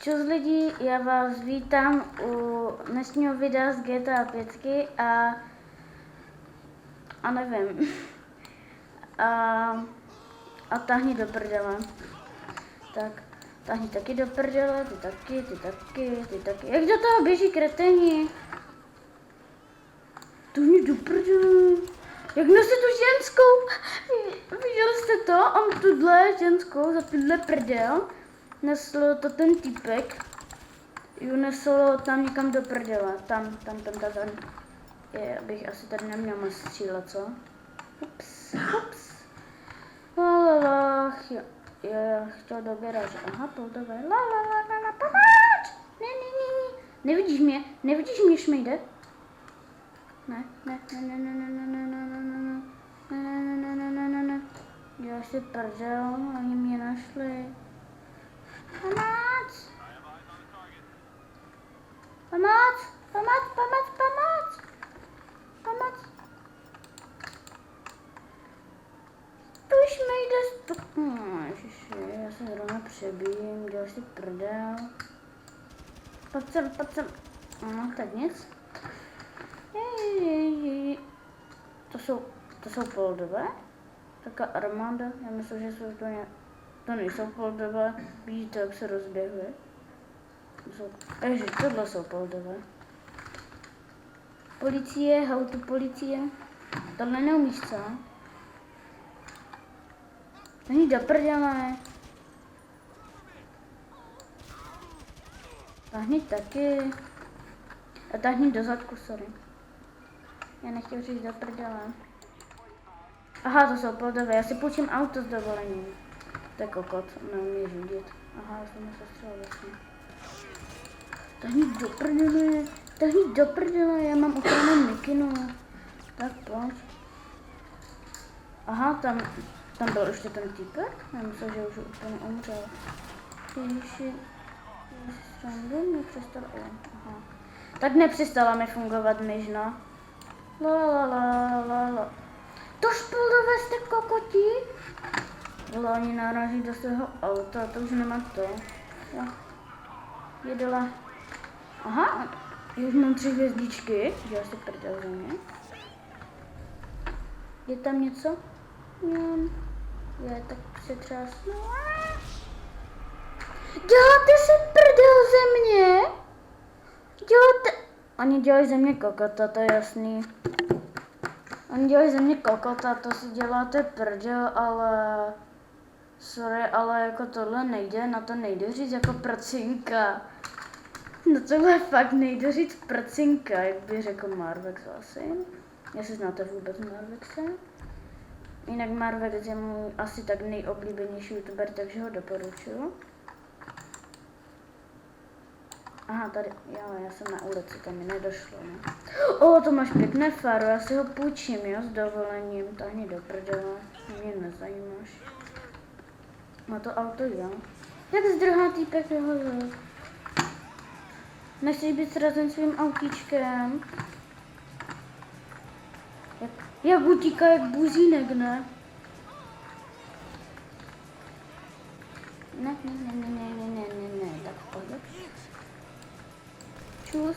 Čus lidi, já vás vítám u dnešního videa z GTA 5 a nevím. A tahni do prdele. Tak, tahni taky do prdele, ty taky. Jak do toho běží kreténi? Tahni do prdele. Jak nese tu ženskou? Viděli jste to? On tuhle ženskou za tuhle prdel. Nesl to ten týpek. Ju nesl tam někam do prdele. Tam. Je, abych asi tady neměl moc střílet, co? Ups. La, já chtěl do garáže. Aha, poldové. La, pomoc! Ne. Nevidíš mě, šmejde? Ne. Já si prdel, oni mě našli. Pomoc! Tu šmejde. Ježiši, já se zrovna přebijím, dělám si prdel. Pojď sem. No, tak nic. To jsou poldové? Taká armáda, já myslím, že jsou to nejsou poldové. Vidíte, jak se rozběhly? Ježiš, tohle jsou poldové. Policie, policie. Tohle neumíš, co? Tahni do prdele. Tahni taky. A tahni do zadku, sorry. Já nechtěl říct do prdele. Aha, to jsou poldové, já si půjčím auto s dovolením. To je kokot, neumí řídit. Aha, já jsem se střelil vlastně. Tahni do prdele, já mám ochranou mikinu. Tak pojď. Aha, tam byl ještě ten týpek? Já myslím, že už úplně umřel. Ježiši, nepřestal, aha. Tak nepřestala mi fungovat myžna. La. To špoldové jste kokoti? Oni naráží do svého auta, to už nemá to. Jo. Jedela. Aha, už mám 3 hvězdičky, že já si prdel za mě. Je tam něco? Je, tak se třásnu. Děláte si prdel ze mě? Oni dělají ze mě kokota, to je jasný. Oni dělají ze mě kokota, to si děláte prdel, ale... Sorry, ale jako tohle nejde, na to nejde říct jako prcinka. No tohle fakt nejde říct prcinka, jak by řekl Marvex asi. Jestli znáte vůbec Marvexe. Jinak Marvex je můj asi tak nejoblíbenější youtuber, takže ho doporučuji. Aha, tady, já jsem na ulici, tam mi nedošlo, ne? To máš pěkné faro, já si ho půjčím, jo, s dovolením, tahni do prdele, mě nezajímáš. Má to auto, jo? Jak zdrhá týpek jeho zad? Nechceš být srazen svým autíčkem? Jak utíká jak buzínek, ne? Ne, tak pojď. Čus.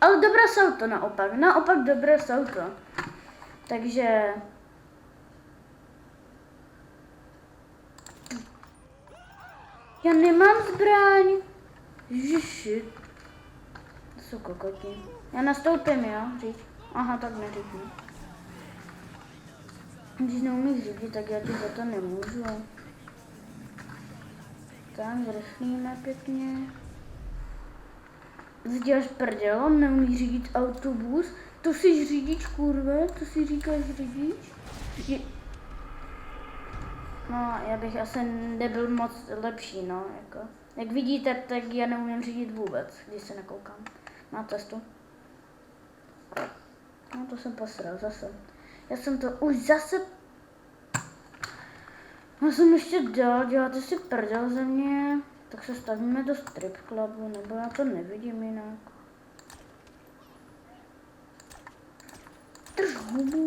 Ale dobré jsou to naopak dobré jsou to. Takže... Já nemám zbraň. Ježiši. To jsou kokoti. Já nastoupím, jo, říct. Aha, tak neříknu. Když neumíš řídit, tak já ti za to nemůžu. Tak, zrychlíme pěkně. Děláš prdel, on neumí řídit autobus. To jsi řidič, kurve, to si říkáš řidič? No, já bych asi nebyl moc lepší, no, jako. Jak vidíte, tak já neumím řídit vůbec, když se nekoukám na testu. No, to jsem posral zase. Já jsem to už zase... Já jsem ještě dal, děláte si prdel ze mě, tak se stavíme do strip clubu, nebo já to nevidím jinak. Drž hubu,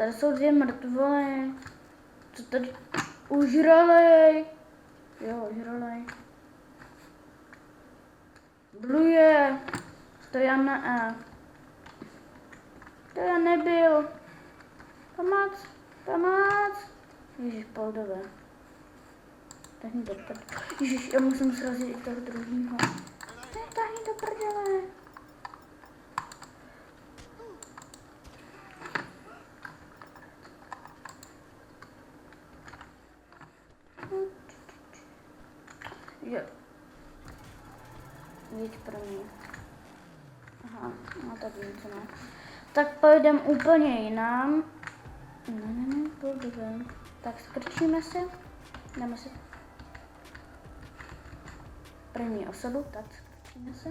Tady jsou 2 mrtvoly. Co tady? Užralej. Jo, užralej. Bluje. To já ne. To já nebyl. Pomoc. Ježiš, poldové. Tak mi do prdele. Ježiš, já musím srazit i toho druhýho. Táhni do prdele. Jo. Víc pro mě. Aha, no tak nic ne. Tak pojedeme úplně jinam. Ne, pojdeme. Tak skrčíme se. Dáme si první osobu, tak skrčíme se.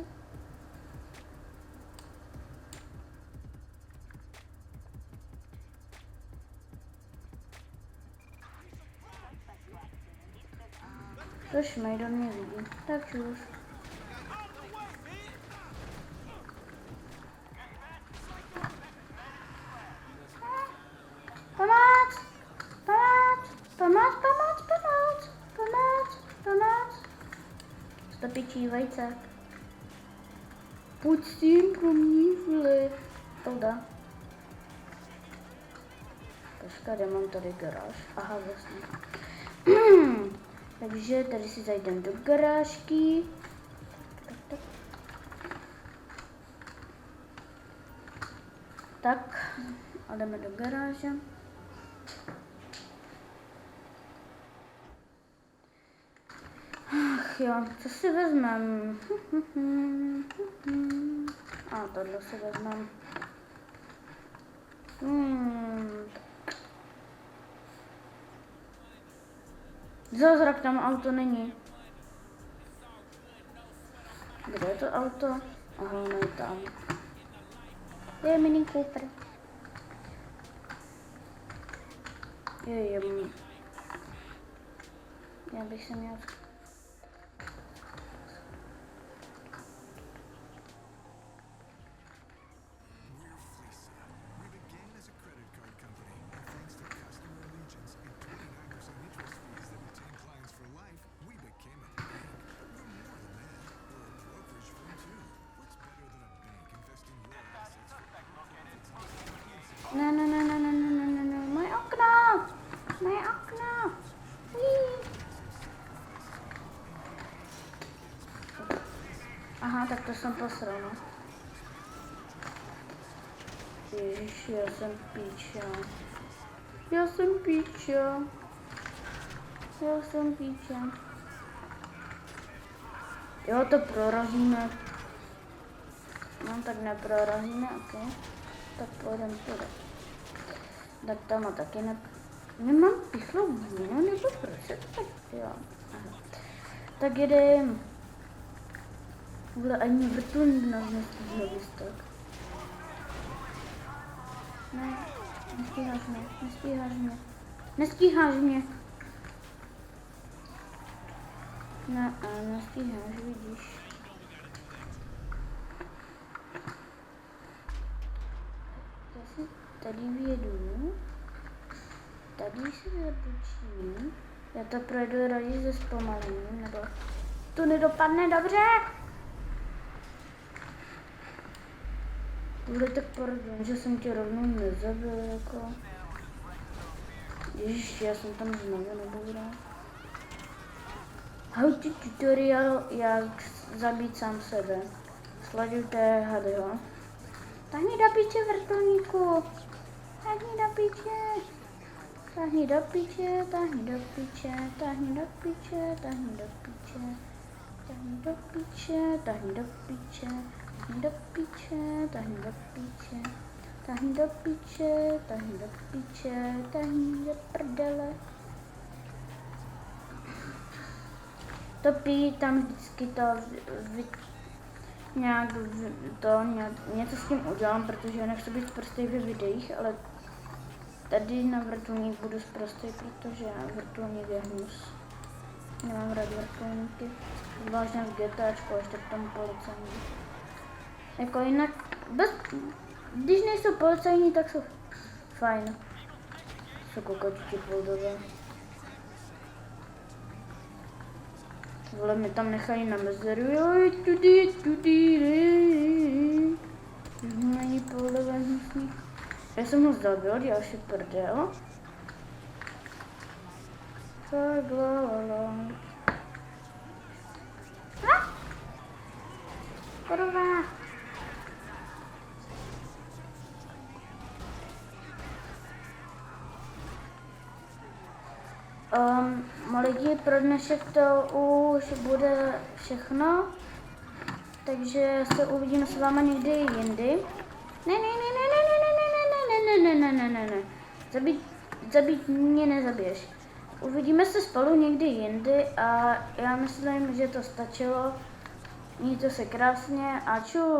To Šmejdon mě vidí, tak čus. Pomoc. Stopičí vejce. Pojď s tím pro mě vliv. Polda. Počkat, já mám tady garáž. Aha, vlastně. Takže tady si zajdem do garážky. Tak, a jdeme do garáže. Ach jo, co si vezmem? A tohle si vezmem. Zázrak, tam auto není. Kde je to auto? Aha, no je tam. Je Mini Cooper. Já bych se měl... Ne, moje okno. Aha, tak to jsem posral, no. Ježiš, já jsem píča. Jo, to prorazíme. No, tak neprorazíme, ok. Tak půjdeme tudy. Tak tam a taky nemám pichlou víno, nebo proč je to tak, jo. Aha. Tak jedem. Vole, ani vrtulník nás nestíhne vystat. Ne, nestíháš mě. Ne, nestíháš, vidíš. Já si tady vědu. Tady si zabočím. Já to projdu raději ze zpomalením, nebo to nedopadne dobře. Bude tak pardon, že jsem tě rovnou nezabil, jako. Ježiš, já jsem tam znovu neboural. How to tutorial, jak zabít sám sebe. Sledujte Hadyho. Tahni do piče, vrtulníku. Tahni do piče. Prdele. To prý tam vždycky to něco s tím udělám, protože nechci být sprostej ve videích, ale tady na vrtulník budu sprostej, protože vrtulník je hnus. Nemám rád vrtulníky, zvláště v GTAčku, ještě k tomu policajní. Jako jinak, když nejsou policajní, tak jsou fajn. Se kokoti ti poldové. Vole, mi tam nechají na mezeru, joj, tudy. Není poldové hnusný. Já jsem ho zabil, dělal si prdel. Tak la. Kurva. Lidi, pro dnešek to už bude všechno, takže se uvidíme s váma někdy jindy. Ne. Zabít mě nezabiješ. Uvidíme se spolu někdy jindy a já myslím, že to stačilo. Mějte se krásně a čus.